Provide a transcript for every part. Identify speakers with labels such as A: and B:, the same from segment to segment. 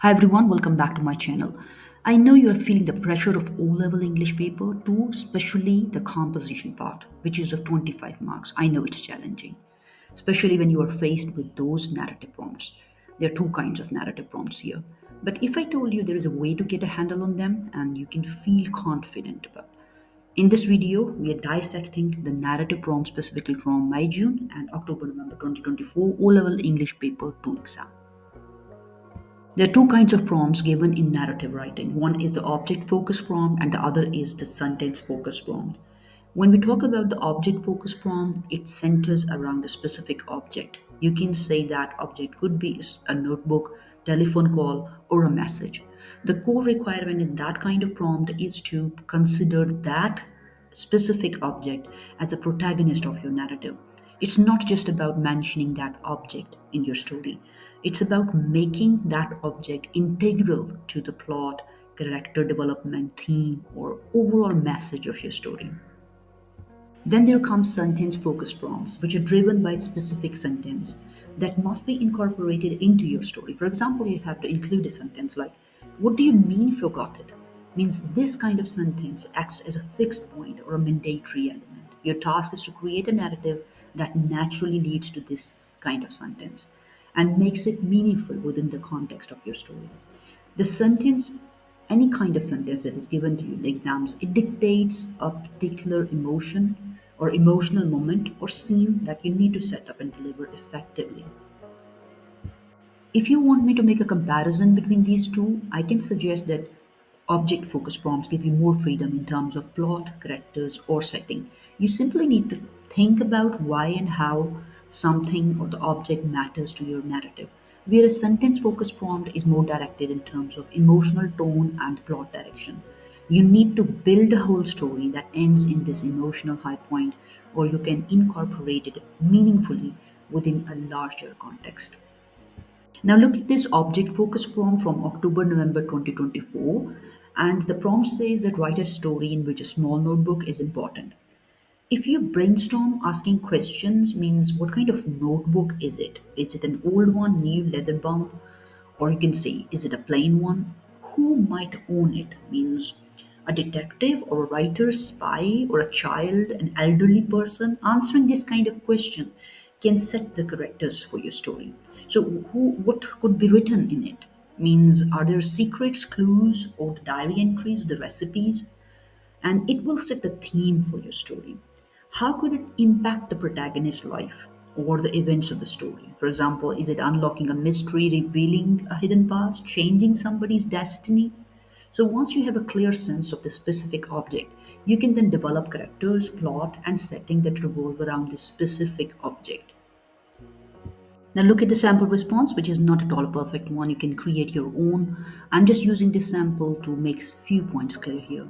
A: Hi everyone, welcome back to my channel. I know you are feeling the pressure of O-level English paper too, especially the composition part, which is of 25 marks. I know it's challenging, especially when you are faced with those narrative prompts. There are two kinds of narrative prompts here. But if I told you there is a way to get a handle on them and you can feel confident about. In this video, we are dissecting the narrative prompt specifically from May, June and October, November 2024 O-level English paper 2 exam. There are two kinds of prompts given in narrative writing. One is the object focused prompt, and the other is the sentence focused prompt. When we talk about the object focused prompt, it centers around a specific object. You can say that object could be a notebook, telephone call, or a message. The core requirement in that kind of prompt is to consider that specific object as a protagonist of your narrative. It's not just about mentioning that object in your story, it's about making that object integral to the plot, character development, theme, or overall message of your story. Then there comes sentence focused prompts, which are driven by a specific sentence that must be incorporated into your story. For example, you have to include a sentence like, "What do you mean forgot it?" Means this kind of sentence acts as a fixed point or a mandatory element. Your task is to create a narrative that naturally leads to this kind of sentence and makes it meaningful within the context of your story. The sentence, any kind of sentence that is given to you in the exams, it dictates a particular emotion or emotional moment or scene that you need to set up and deliver effectively. If you want me to make a comparison between these two, I can suggest that object focused prompts give you more freedom in terms of plot, characters, or setting. You simply need to think about why and how something or the object matters to your narrative. Where a sentence focused prompt is more directed in terms of emotional tone and plot direction. You need to build a whole story that ends in this emotional high point, or you can incorporate it meaningfully within a larger context. Now look at this object focus prompt from October November 2024, and the prompt says that write a story in which a small notebook is important. If you brainstorm, asking questions means what kind of notebook is it? Is it an old one, new, leather bound? Or you can say, is it a plain one? Who might own it? Means a detective or a writer, spy, or a child, an elderly person. Answering this kind of question can set the characters for your story. So, what could be written in it? Means, are there secrets, clues, or the diary entries, the recipes? And it will set the theme for your story. How could it impact the protagonist's life or the events of the story? For example, is it unlocking a mystery, revealing a hidden past, changing somebody's destiny? So, once you have a clear sense of the specific object, you can then develop characters, plot, and setting that revolve around this specific object. Now look at the sample response, which is not at all a perfect one. You can create your own. I'm just using this sample to make few points clear here.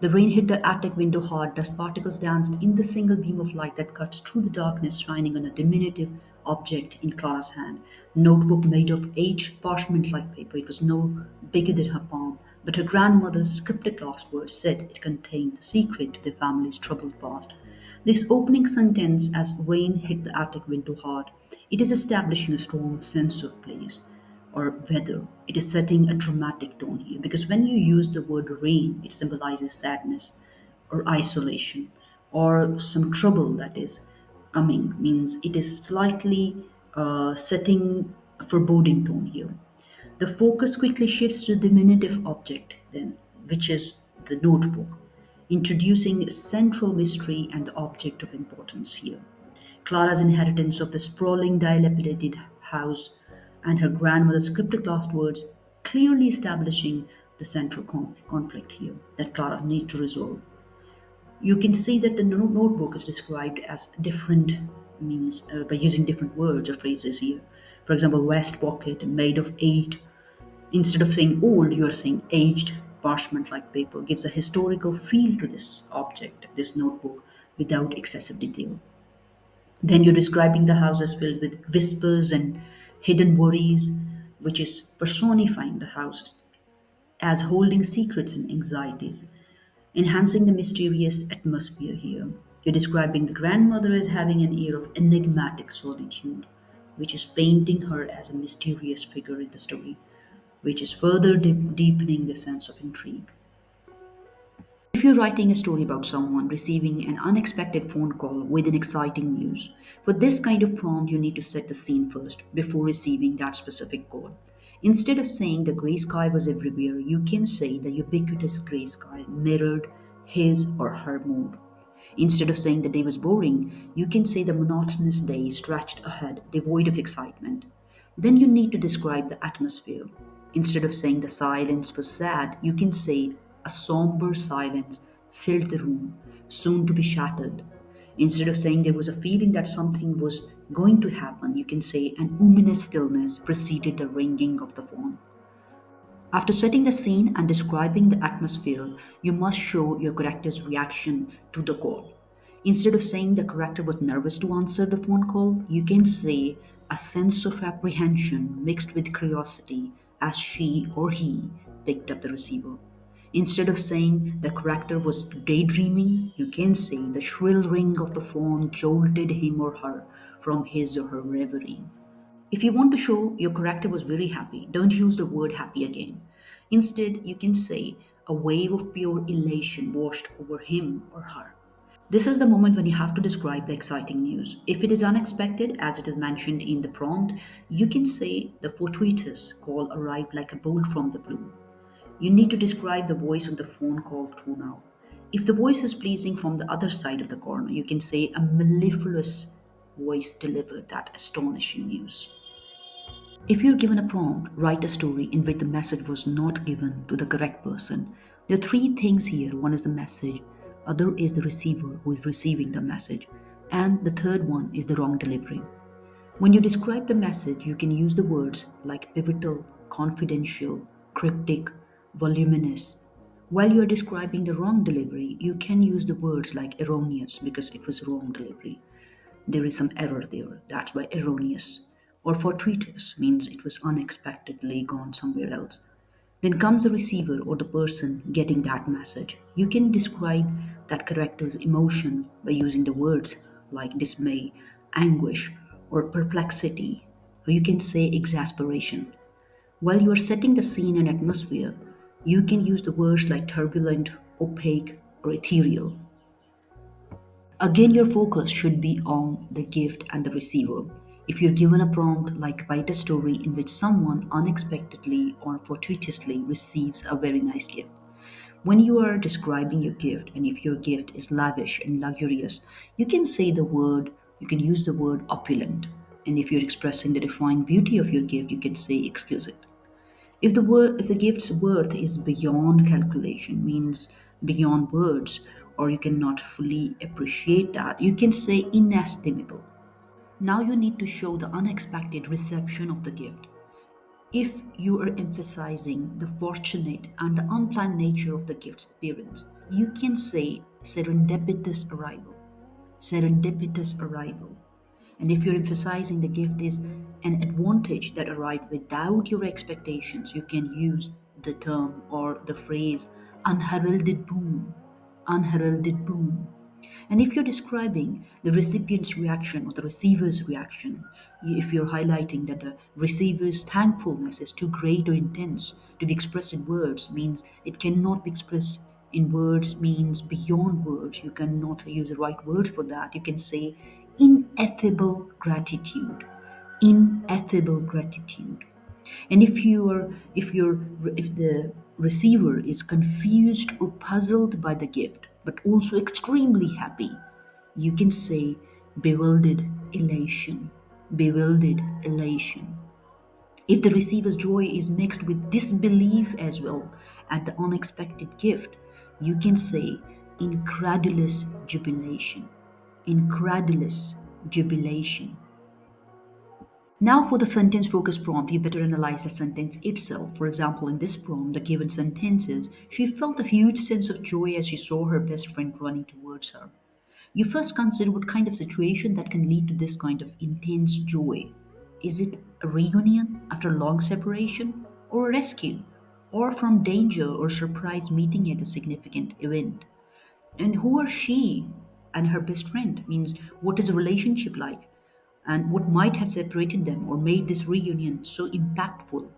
A: The rain hit the attic window hard, dust particles danced in the single beam of light that cuts through the darkness, shining on a diminutive object in Clara's hand. Notebook made of aged parchment-like paper. It was no bigger than her palm, but her grandmother's cryptic last words said it contained the secret to the family's troubled past. This opening sentence, as rain hit the attic window hard, it is establishing a strong sense of place or weather. It is setting a dramatic tone here because when you use the word rain, it symbolizes sadness or isolation or some trouble that is coming, means it is slightly setting a foreboding tone here. The focus quickly shifts to the diminutive object, then, which is the notebook, introducing a central mystery and the object of importance here. Clara's inheritance of the sprawling, dilapidated house and her grandmother's cryptic last words clearly establishing the central conflict here that Clara needs to resolve. You can see that the notebook is described as different means by using different words or phrases here. For example, vest pocket made of aged. Instead of saying old, you are saying aged parchment like paper gives a historical feel to this object, this notebook, without excessive detail. Then you're describing the house as filled with whispers and hidden worries, which is personifying the house as holding secrets and anxieties, enhancing the mysterious atmosphere here. You're describing the grandmother as having an air of enigmatic solitude, which is painting her as a mysterious figure in the story. which is further deepening the sense of intrigue. If you're writing a story about someone receiving an unexpected phone call with an exciting news, for this kind of prompt, you need to set the scene first before receiving that specific call. Instead of saying the gray sky was everywhere, you can say the ubiquitous gray sky mirrored his or her mood. Instead of saying the day was boring, you can say the monotonous day stretched ahead, devoid of excitement. Then you need to describe the atmosphere. Instead of saying the silence was sad, you can say a somber silence filled the room, soon to be shattered. Instead of saying there was a feeling that something was going to happen, you can say an ominous stillness preceded the ringing of the phone. After setting the scene and describing the atmosphere, you must show your character's reaction to the call. Instead of saying the character was nervous to answer the phone call, you can say a sense of apprehension mixed with curiosity as she or he picked up the receiver. Instead of saying the character was daydreaming, you can say the shrill ring of the phone jolted him or her from his or her reverie. If you want to show your character was very happy, don't use the word happy again. Instead, you can say a wave of pure elation washed over him or her. This is the moment when you have to describe the exciting news. If it is unexpected, as it is mentioned in the prompt, you can say the fortuitous call arrived like a bolt from the blue. You need to describe the voice of the phone call through now. If the voice is pleasing from the other side of the corner, you can say a mellifluous voice delivered that astonishing news. If you're given a prompt, write a story in which the message was not given to the correct person. There are three things here. One is the message, other is the receiver who is receiving the message, and the third one is the wrong delivery. When you describe the message, you can use the words like pivotal, confidential, cryptic, voluminous. While you are describing the wrong delivery, you can use the words like erroneous because it was wrong delivery. There is some error there. That's why erroneous. Or fortuitous means it was unexpectedly gone somewhere else. Then comes the receiver or the person getting that message. You can describe that character's emotion by using the words like dismay, anguish, or perplexity, or you can say exasperation. While you are setting the scene and atmosphere, you can use the words like turbulent, opaque, or ethereal. Again, your focus should be on the gift and the receiver. If you're given a prompt like write a story in which someone unexpectedly or fortuitously receives a very nice gift, when you are describing your gift and if your gift is lavish and luxurious, you can use the word opulent. And if you're expressing the refined beauty of your gift, you can say exquisite. If the gift's worth is beyond calculation, means beyond words, or you cannot fully appreciate that, you can say inestimable. Now you need to show the unexpected reception of the gift. If you are emphasizing the fortunate and the unplanned nature of the gift's appearance, you can say serendipitous arrival. Serendipitous arrival. And if you're emphasizing the gift is an advantage that arrived without your expectations, you can use the term or the phrase unheralded boon. Unheralded boon. And if you're describing the recipient's reaction or the receiver's reaction, if you're highlighting that the receiver's thankfulness is too great or intense to be expressed in words, means it cannot be expressed in words, means beyond words. You cannot use the right words for that. You can say ineffable gratitude. Ineffable gratitude. And if the receiver is confused or puzzled by the gift but also extremely happy, you can say bewildered elation. Bewildered elation. If the receiver's joy is mixed with disbelief as well at the unexpected gift, you can say incredulous jubilation. Incredulous jubilation. Now, for the sentence focused prompt, you better analyze the sentence itself. For example, in this prompt, the given sentence is she felt a huge sense of joy as she saw her best friend running towards her. You first consider what kind of situation that can lead to this kind of intense joy. Is it a reunion after a long separation, or a rescue, or from danger or surprise meeting at a significant event? And who are she and her best friend? Means what is the relationship like? And what might have separated them or made this reunion so impactful?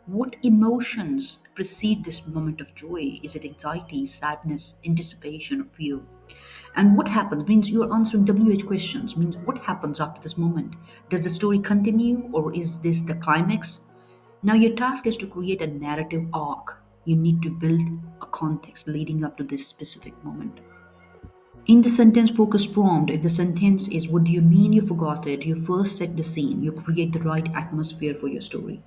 A: What emotions precede this moment of joy? Is it anxiety, sadness, anticipation, or fear? And what happens means you're answering WH questions, means what happens after this moment? Does the story continue or is this the climax? Now, your task is to create a narrative arc. You need to build a context leading up to this specific moment. In the sentence focus prompt, if the sentence is, what do you mean you forgot it? You first set the scene, you create the right atmosphere for your story.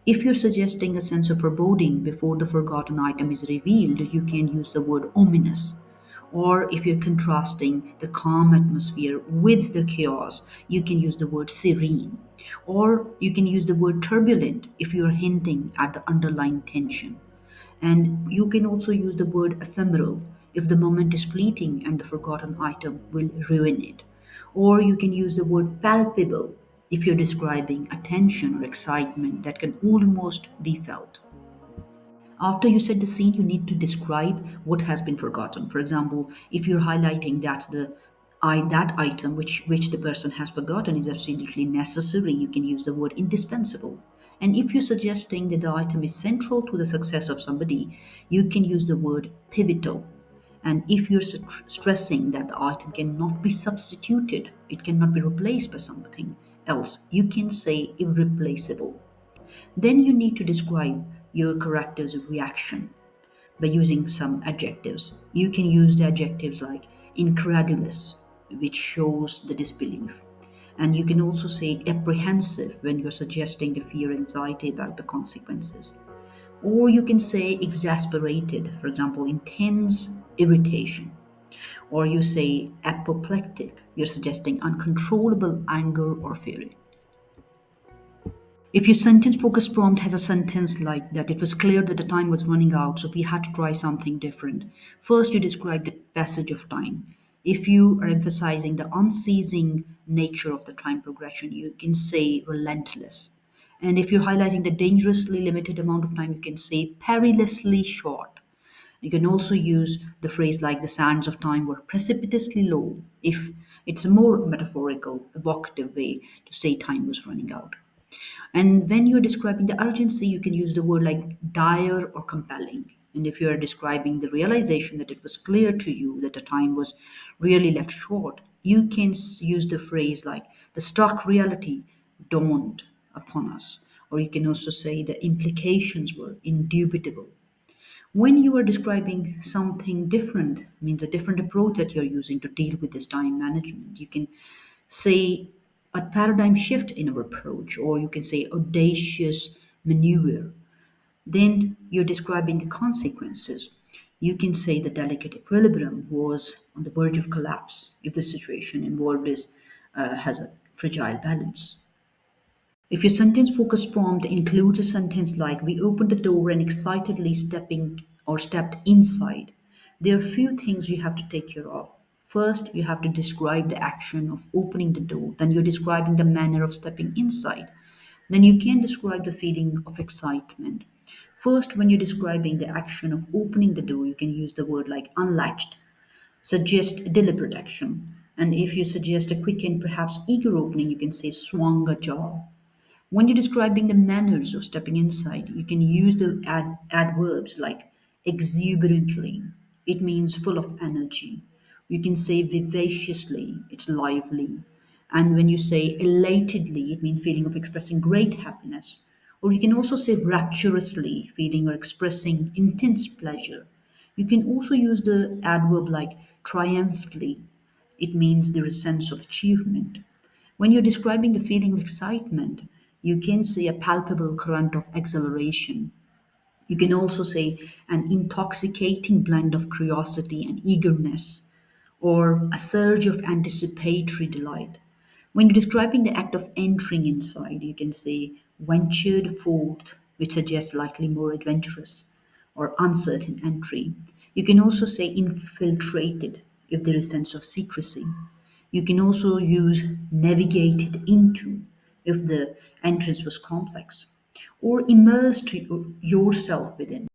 A: If you're suggesting a sense of foreboding before the forgotten item is revealed, you can use the word ominous. Or if you're contrasting the calm atmosphere with the chaos, you can use the word serene. Or you can use the word turbulent if you're hinting at the underlying tension. And you can also use the word ephemeral if the moment is fleeting and the forgotten item will ruin it. Or you can use the word palpable if you're describing a tension or excitement that can almost be felt. After you set the scene, you need to describe what has been forgotten. For example, if you're highlighting that that item which the person has forgotten is absolutely necessary, you can use the word indispensable. And if you're suggesting that the item is central to the success of somebody, you can use the word pivotal. And if you're stressing that the item cannot be substituted, it cannot be replaced by something else, you can say irreplaceable. Then you need to describe your character's reaction by using some adjectives. You can use the adjectives like incredulous, which shows the disbelief. And you can also say apprehensive when you're suggesting the fear and anxiety about the consequences. Or you can say exasperated, for example, intense irritation. Or you say apoplectic, you're suggesting uncontrollable anger or fear. If your sentence focus prompt has a sentence like that, it was clear that the time was running out, so we had to try something different. First, you describe the passage of time. If you are emphasizing the unceasing nature of the time progression, you can say relentless. And if you're highlighting the dangerously limited amount of time, you can say perilously short. You can also use the phrase like the sands of time were precipitously low, if it's a more metaphorical, evocative way to say time was running out. And when you're describing the urgency, you can use the word like dire or compelling. And if you're describing the realization that it was clear to you that the time was really left short, you can use the phrase like the stark reality dawned upon us. Or you can also say the implications were indubitable. When you are describing something different, means a different approach that you're using to deal with this time management, you can say a paradigm shift in our approach, or you can say audacious maneuver. Then you're describing the consequences. You can say the delicate equilibrium was on the verge of collapse if the situation involved has a fragile balance. If your sentence focus prompt includes a sentence like, we opened the door and excitedly stepping or stepped inside, there are few things you have to take care of. First, you have to describe the action of opening the door, then you're describing the manner of stepping inside. Then you can describe the feeling of excitement. First, when you're describing the action of opening the door, you can use the word like unlatched, suggest deliberate action. And if you suggest a quick and perhaps eager opening, you can say swung ajar. When you're describing the manners of stepping inside, you can use the adverbs like exuberantly. It means full of energy. You can say vivaciously, it's lively. And when you say elatedly, it means feeling of expressing great happiness. Or you can also say rapturously, feeling or expressing intense pleasure. You can also use the adverb like triumphantly. It means there is a sense of achievement. When you're describing the feeling of excitement, you can say a palpable current of exhilaration. You can also say an intoxicating blend of curiosity and eagerness, or a surge of anticipatory delight. When you're describing the act of entering inside, you can say ventured forth, which suggests likely more adventurous or uncertain entry. You can also say infiltrated if there is sense of secrecy. You can also use navigated into if the entrance was complex, or immersed yourself within.